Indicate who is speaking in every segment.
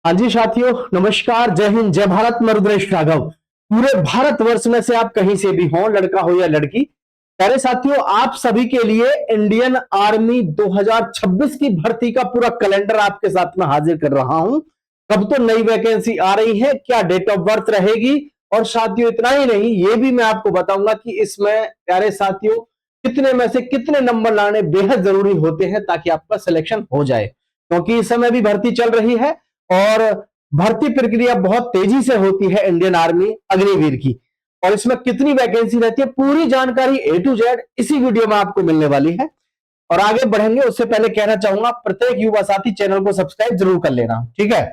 Speaker 1: हाँ जी साथियों, नमस्कार, जय हिंद, जय भारत। मैं रुद्रेश राघव। पूरे भारतवर्ष में से आप कहीं से भी हो, लड़का हो या लड़की, प्यारे साथियों, आप सभी के लिए इंडियन आर्मी 2026 की भर्ती का पूरा कैलेंडर आपके साथ में हाजिर कर रहा हूं। कब तो नई वैकेंसी आ रही है, क्या डेट ऑफ बर्थ रहेगी, और साथियों इतना ही नहीं, ये भी मैं आपको बताऊंगा कि इसमें प्यारे साथियों कितने में से कितने नंबर लाने बेहद जरूरी होते हैं ताकि आपका सिलेक्शन हो जाए, क्योंकि इस समय भी भर्ती चल रही है और भर्ती प्रक्रिया बहुत तेजी से होती है इंडियन आर्मी अग्निवीर की। और इसमें कितनी वैकेंसी रहती है, पूरी जानकारी ए टू जेड इसी वीडियो में आपको मिलने वाली है। और आगे बढ़ेंगे उससे पहले कहना चाहूंगा, प्रत्येक युवा साथी चैनल को सब्सक्राइब जरूर कर लेना, ठीक है।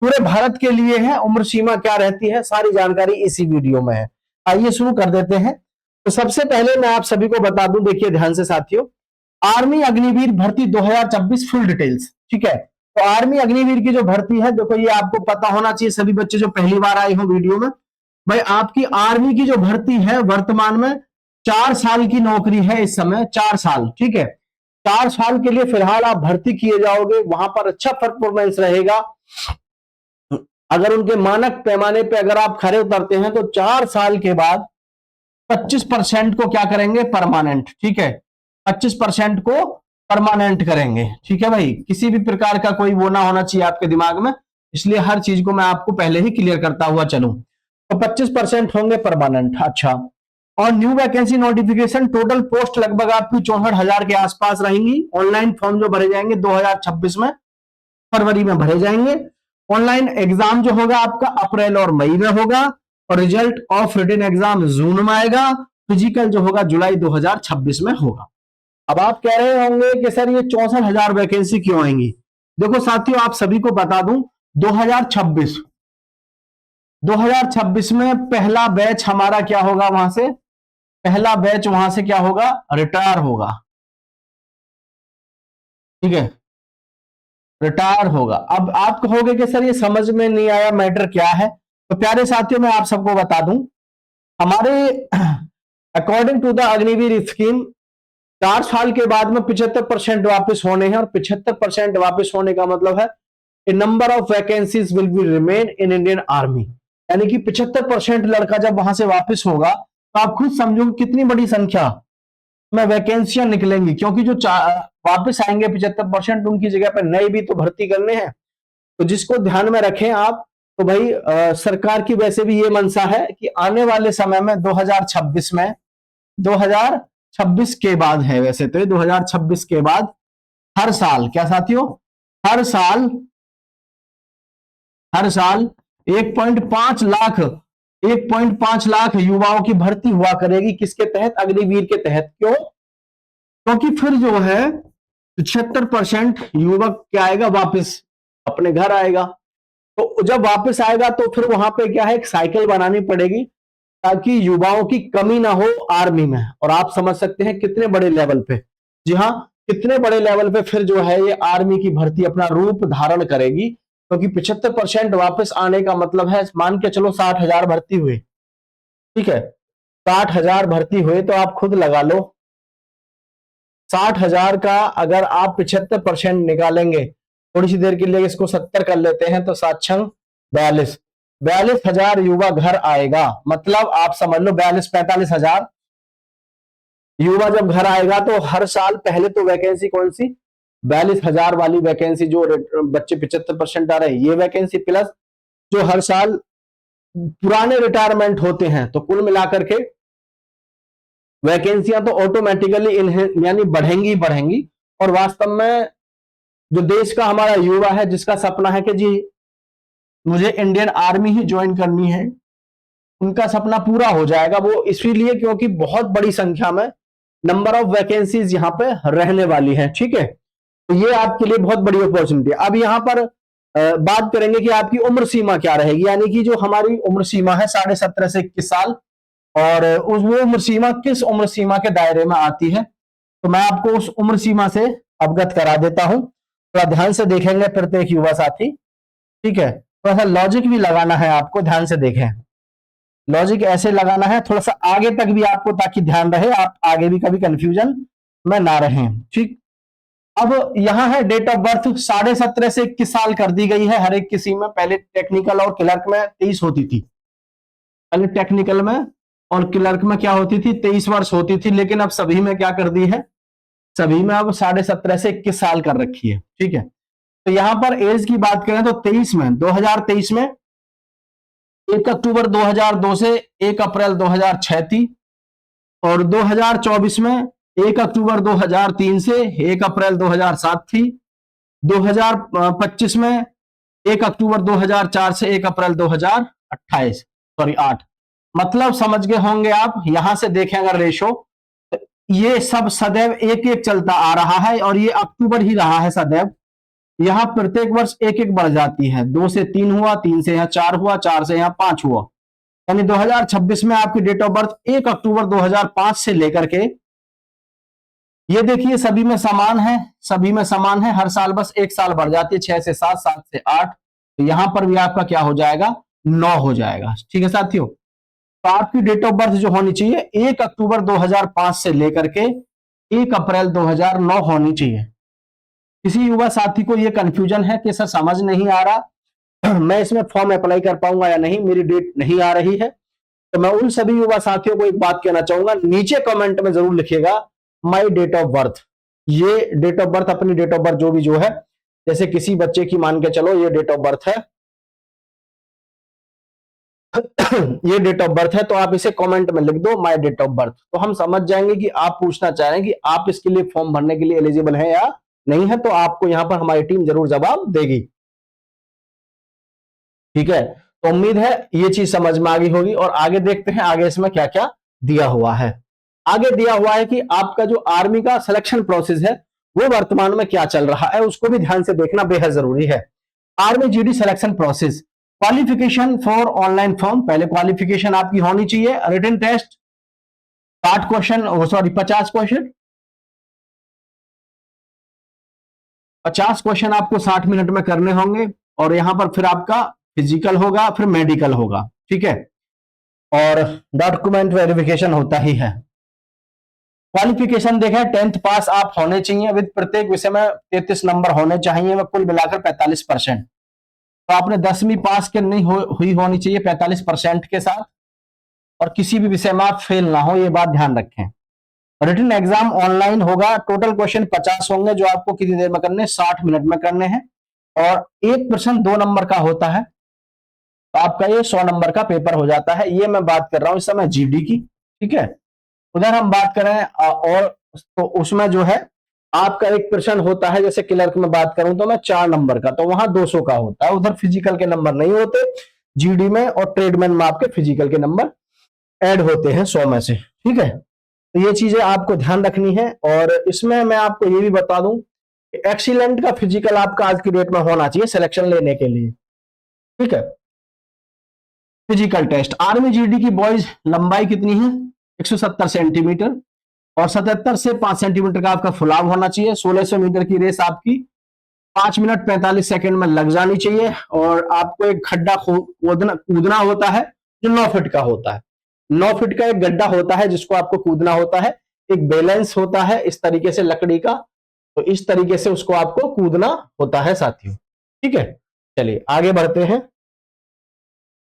Speaker 1: पूरे भारत के लिए है, उम्र सीमा क्या रहती है, सारी जानकारी इसी वीडियो में है। आइए शुरू कर देते हैं। तो सबसे पहले मैं आप सभी को बता दूं, देखिए ध्यान से साथियों, आर्मी अग्निवीर भर्ती 2026 फुल डिटेल्स, ठीक है। तो आर्मी अग्निवीर की जो भर्ती है, देखो ये आपको पता होना चाहिए, सभी बच्चे जो पहली बार आए हो वीडियो में, भाई आपकी आर्मी की जो भर्ती है वर्तमान में 4 साल की नौकरी है इस समय, 4 साल, ठीक है। 4 साल के लिए फिलहाल आप भर्ती किए जाओगे, वहां पर अच्छा परफॉर्मेंस रहेगा। अगर उनके मानक पैमाने पे अगर आप खरे उतरते हैं तो 4 साल के बाद 25% को क्या करेंगे, परमानेंट, ठीक है। 25% को परमानेंट करेंगे, ठीक है भाई। किसी भी प्रकार का कोई वो ना होना चाहिए आपके दिमाग में, इसलिए हर चीज को मैं आपको पहले ही क्लियर करता हुआ चलूं। तो 25% होंगे परमानेंट, अच्छा। और new vacancy notification, total post लगभग आपकी 64,000 के आसपास रहेंगी। ऑनलाइन फॉर्म जो भरे जाएंगे 2026 में फरवरी में भरे जाएंगे। ऑनलाइन एग्जाम जो होगा आपका अप्रैल और मई में होगा, और रिजल्ट ऑफ रिटन एग्जाम जून में आएगा। फिजिकल जो होगा जुलाई 2026 में होगा। अब आप कह रहे होंगे कि सर ये 64,000 वैकेंसी क्यों आएंगी। देखो साथियों, आप सभी को बता दूं, 2026 2026 में पहला बैच हमारा क्या होगा, वहां से पहला बैच वहां से क्या होगा, रिटायर होगा, ठीक है, रिटायर होगा। अब आप कहोगे कि सर ये समझ में नहीं आया, मैटर क्या है। तो प्यारे साथियों, मैं आप सबको बता दूं, हमारे according to the Agniveer scheme 4 साल के बाद में 75% वापस होने हैं, और 75% वापस होने का मतलब है a number of vacancies will be remain in Indian army. यानी कि 75% लड़का जब वहां से वापस होगा तो आप खुद समझो कितनी बड़ी संख्या में वैकेंसियां निकलेंगी, क्योंकि जो वापस आएंगे 75%, उनकी जगह पर नए भी तो भर्ती करने हैं। तो जिसको ध्यान में रखें आप, तो भाई सरकार की वैसे भी ये मंशा है कि आने वाले समय में 2026 में 2026 के बाद है, वैसे तो 2026 के बाद हर साल क्या साथियों, हर साल हर साल 1.5 लाख 1.5 लाख युवाओं की भर्ती हुआ करेगी। किसके तहत, अग्निवीर के तहत। क्यों, क्योंकि फिर जो है 75% युवक क्या आएगा, वापस अपने घर आएगा। तो जब वापस आएगा तो फिर वहां पे क्या है, एक साइकिल बनानी पड़ेगी ताकि युवाओं की कमी ना हो आर्मी में। और आप समझ सकते हैं कितने बड़े लेवल पे, जी हाँ, कितने बड़े लेवल पे फिर जो है ये आर्मी की भर्ती अपना रूप धारण करेगी। क्योंकि 75% वापस आने का मतलब है, मान के चलो 60,000 भर्ती हुए, ठीक है, 60,000 भर्ती हुए, तो आप खुद लगा लो 60,000 का अगर आप 75% निकालेंगे, थोड़ी सी देर के लिए इसको 70 कर लेते हैं, तो 7×6 = 42,000 युवा घर आएगा। मतलब आप समझ लो 42-45,000 युवा जब घर आएगा, तो हर साल पहले तो वैकेंसी कौन सी, 42,000 वाली वैकेंसी, जो बच्चे 75% आ रहे हैं, ये वैकेंसी प्लस जो हर साल पुराने रिटायरमेंट होते हैं, तो कुल मिलाकर के वैकेंसियां तो ऑटोमेटिकली यानी बढ़ेंगी बढ़ेंगी। और वास्तव में जो देश का हमारा युवा है, जिसका सपना है कि जी मुझे इंडियन आर्मी ही ज्वाइन करनी है, उनका सपना पूरा हो जाएगा। वो इसीलिए क्योंकि बहुत बड़ी संख्या में नंबर ऑफ वैकेंसीज यहाँ पे रहने वाली है, ठीक है। तो ये आपके लिए बहुत बड़ी अपॉर्चुनिटी है। अब यहाँ पर बात करेंगे कि आपकी उम्र सीमा क्या रहेगी, यानी कि जो हमारी उम्र सीमा है 17.5 से 21 साल, और उस वो उम्र सीमा किस उम्र सीमा के दायरे में आती है, तो मैं आपको उस उम्र सीमा से अवगत करा देता हूं। थोड़ा ध्यान से देखेंगे प्रत्येक युवा साथी, ठीक है। थोड़ा सा लॉजिक भी लगाना है आपको, ध्यान से देखें। लॉजिक ऐसे लगाना है थोड़ा सा आगे तक भी आपको, ताकि ध्यान रहे, आप आगे भी कभी कंफ्यूजन में ना रहें, ठीक। अब यहां है डेट ऑफ बर्थ 17.5 से 21 साल कर दी गई है हर एक किसी में। पहले टेक्निकल और क्लर्क में 23 होती थी, पहले टेक्निकल में और क्लर्क में क्या होती थी, 23 वर्ष होती थी, लेकिन अब सभी में क्या कर दी है, सभी में अब 17.5 से 21 साल कर रखी है। ठीक है, तो यहां पर एज की बात करें तो 2023 में 1 अक्टूबर 2002 से 1 अप्रैल 2006 थी, और 2024 में 1 अक्टूबर 2003 से 1 अप्रैल 2007 थी। 2025 में 1 अक्टूबर 2004 से 1 अप्रैल 2028 सॉरी 8। मतलब समझ गए होंगे आप, यहां से देखें अगर रेशो, ये सब सदैव एक एक चलता आ रहा है और ये अक्टूबर ही रहा है सदैव। यहां प्रत्येक वर्ष एक एक बढ़ जाती है, 2 से 3 हुआ, 3 से यहां 4 हुआ, 4 से यहां 5 हुआ। यानी 2026 में आपकी डेट ऑफ बर्थ 1 अक्टूबर 2005 से लेकर के, ये देखिए सभी में समान है, सभी में समान है, हर साल बस एक साल बढ़ जाती है, 6 से 7, 7 से 8। तो यहां पर भी आपका क्या हो जाएगा, 9 हो जाएगा। ठीक है साथियों, तो आपकी डेट ऑफ बर्थ जो होनी चाहिए 1 अक्टूबर 2005 से लेकर के 1 अप्रैल 2009 होनी चाहिए। किसी युवा साथी को यह कंफ्यूजन है कि सर समझ नहीं आ रहा, मैं इसमें फॉर्म अप्लाई कर पाऊंगा या नहीं, मेरी डेट नहीं आ रही है, तो मैं उन सभी युवा साथियों को एक बात कहना चाहूंगा, नीचे कमेंट में जरूर लिखिएगा माई डेट ऑफ बर्थ। ये डेट ऑफ बर्थ, अपनी डेट ऑफ बर्थ जो भी जो है, जैसे किसी बच्चे की मान के चलो ये डेट ऑफ बर्थ है ये डेट ऑफ बर्थ है, तो आप इसे कमेंट में लिख दो माय डेट ऑफ बर्थ, तो हम समझ जाएंगे कि आप पूछना चाह रहे हैं कि आप इसके लिए फॉर्म भरने के लिए एलिजिबल हैं या नहीं है। तो आपको यहां पर हमारी टीम जरूर जवाब देगी। ठीक है, तो उम्मीद है ये चीज समझ में आ गई होगी, और आगे देखते हैं आगे इसमें क्या क्या दिया हुआ है। आगे दिया हुआ है कि आपका जो आर्मी का सिलेक्शन प्रोसेस है वो वर्तमान में क्या चल रहा है, उसको भी ध्यान से देखना बेहद जरूरी है। Army GD selection process, qualification for online form, पहले क्वालिफिकेशन आपकी होनी चाहिए, written test 60 question, sorry 50 question, 50 question आपको 60 मिनट में करने होंगे, और यहां पर फिर आपका फिजिकल होगा, फिर मेडिकल होगा। ठीक है, और डॉक्यूमेंट वेरिफिकेशन होता ही है। क्वालिफिकेशन देखें, 10th पास आप होने चाहिए, विद प्रत्येक विषय में 33 नंबर होने चाहिए, वह कुल मिलाकर 45%। तो आपने 10वीं पास के नहीं हुई होनी चाहिए 45% के साथ, और किसी भी विषय में आप फेल ना हो, ये बात ध्यान रखें। रिटन एग्जाम ऑनलाइन होगा, टोटल क्वेश्चन 50 होंगे, जो आपको कितनी देर में करने, 60 मिनट में करने हैं, और एक प्रश्न 2 नंबर का होता है, तो आपका ये 100 नंबर का पेपर हो जाता है। ये मैं बात कर रहा हूं इस समय जीडी की। ठीक है, उधर हम बात करें और तो उसमें जो है आपका एक प्रश्न होता है, जैसे क्लर्क में बात करूं तो मैं 4 नंबर का, तो वहां 200 का होता है, उधर फिजिकल के नंबर नहीं होते जीडी में, और ट्रेडमैन में आपके फिजिकल के नंबर ऐड होते हैं 100 में से। ठीक है, तो ये चीजें आपको ध्यान रखनी है, और इसमें मैं आपको ये भी बता दूं कि एक्सीलेंट का फिजिकल आपका आज की डेट में होना चाहिए सिलेक्शन लेने के लिए। ठीक है, फिजिकल टेस्ट, आर्मी जीडी की बॉयज लंबाई कितनी है, 170 सेंटीमीटर, और 77 से 5 सेंटीमीटर का आपका फुलाव होना चाहिए। 1600 मीटर की रेस आपकी 5 मिनट 45 सेकंड में लग जानी चाहिए, और आपको एक खड्डा कूदना होता है जो 9 फीट का होता है। 9 फीट का एक गड्ढा होता है जिसको आपको कूदना होता है, एक बैलेंस होता है इस तरीके से लकड़ी का, तो इस तरीके से उसको आपको कूदना होता है साथियों। ठीक है, चलिए आगे बढ़ते हैं।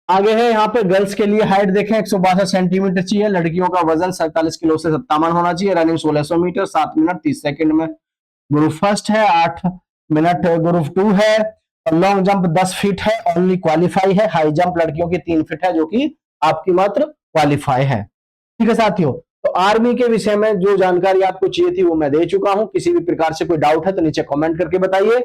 Speaker 1: आगे है यहाँ पे गर्ल्स के लिए हाइट देखें, 162 सेंटीमीटर चाहिए, लड़कियों का वजन 47 किलो से 57 होना चाहिए, रनिंग 1600 मीटर 7 मिनट 30 सेकंड में, ग्रुप फर्स्ट है, 8 मिनट ग्रुप 2 है, और लॉन्ग जंप 10 फीट है, ओनली क्वालिफाई है। हाई जंप लड़कियों की 3 फीट है, जो कि आपकी मात्र क्वालिफाई है। ठीक है साथियों, तो आर्मी के विषय में जो जानकारी आपको चाहिए थी वो मैं दे चुका हूं। किसी भी प्रकार से कोई डाउट है तो नीचे कमेंट करके बताइए।